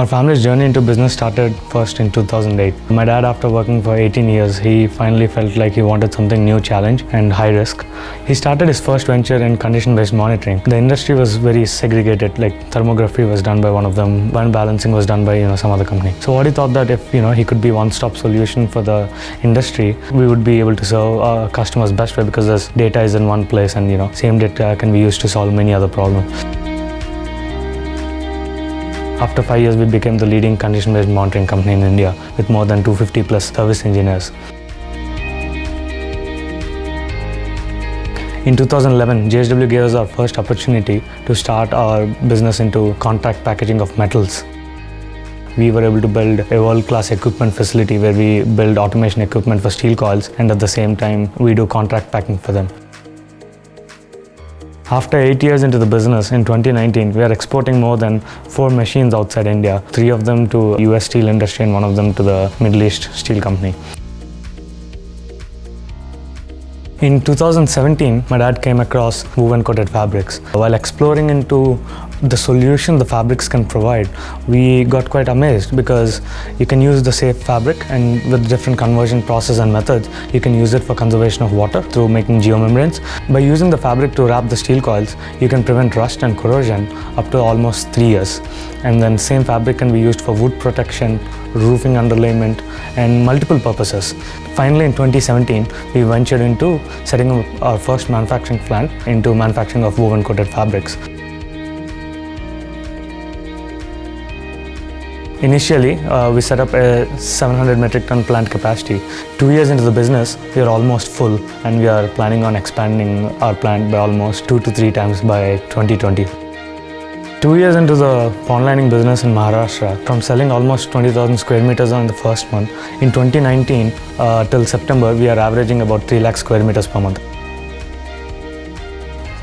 Our family's journey into business started first in 2008. My dad, after working for 18 years, he finally felt like he wanted something new, challenge and high risk. He started his first venture in condition-based monitoring. The industry was very segregated, like thermography was done by one of them, wind balancing was done by some other company. So what he thought that if he could be one-stop solution for the industry, we would be able to serve our customers best way, because this data is in one place and same data can be used to solve many other problems. After 5 years, we became the leading condition-based monitoring company in India with more than 250 plus service engineers. In 2011, JSW gave us our first opportunity to start our business into contract packaging of metals. We were able to build a world-class equipment facility where we build automation equipment for steel coils, and at the same time, we do contract packing for them. After 8 years into the business, in 2019, we are exporting more than 4 machines outside India, 3 of them to US steel industry and 1 of them to the Middle East steel company. In 2017, my dad came across woven coated fabrics. While exploring into the solution the fabrics can provide, we got quite amazed, because you can use the same fabric, and with different conversion process and methods, you can use it for conservation of water through making geomembranes. By using the fabric to wrap the steel coils, you can prevent rust and corrosion up to almost 3 years. And then same fabric can be used for wood protection, roofing underlayment, and multiple purposes. Finally, in 2017, we ventured into setting up our first manufacturing plant into manufacturing of woven coated fabrics. Initially, we set up a 700 metric ton plant capacity. 2 years into the business, we are almost full, and we are planning on expanding our plant by almost 2 to 3 times by 2020. 2 years into the pond lining business in Maharashtra, from selling almost 20,000 square meters in the first month, in 2019 till September, we are averaging about 3 lakh square meters per month.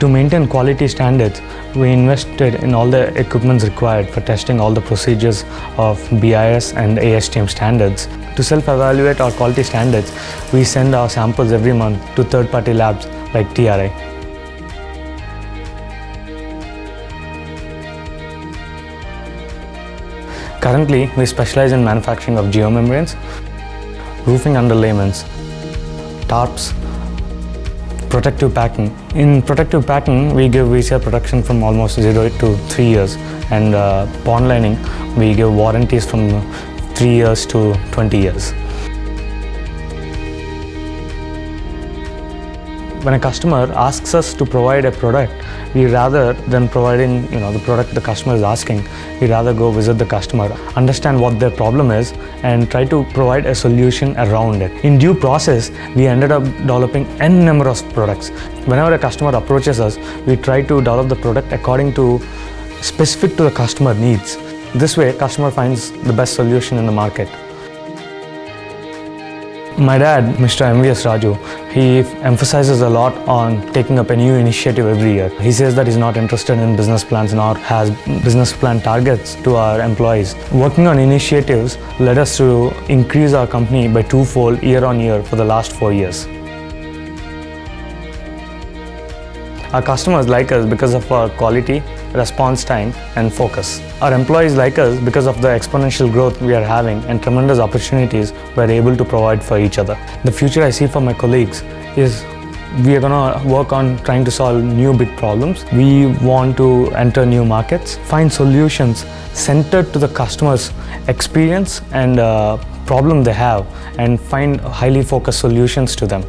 To maintain quality standards, we invested in all the equipments required for testing all the procedures of BIS and ASTM standards. To self-evaluate our quality standards, we send our samples every month to third-party labs like TRI. Currently, we specialize in manufacturing of geomembranes, roofing underlayments, tarps, protective packing. In protective packing, we give VCR protection from almost 0 to 3 years, and pond lining, we give warranties from 3 years to 20 years. When a customer asks us to provide a product, we rather than providing the product the customer is asking, we rather go visit the customer, understand what their problem is, and try to provide a solution around it. In due process, we ended up developing n number of products. Whenever a customer approaches us, we try to develop the product according to specific to the customer needs. This way, customer finds the best solution in the market. My dad, Mr. MVS Raju, he emphasizes a lot on taking up a new initiative every year. He says that he's not interested in business plans nor has business plan targets to our employees. Working on initiatives led us to increase our company by 2-fold year on year for the last 4 years. Our customers like us because of our quality, response time, and focus. Our employees like us because of the exponential growth we are having and tremendous opportunities we are able to provide for each other. The future I see for my colleagues is we are going to work on trying to solve new big problems. We want to enter new markets, find solutions centered to the customer's experience and problem they have, and find highly focused solutions to them.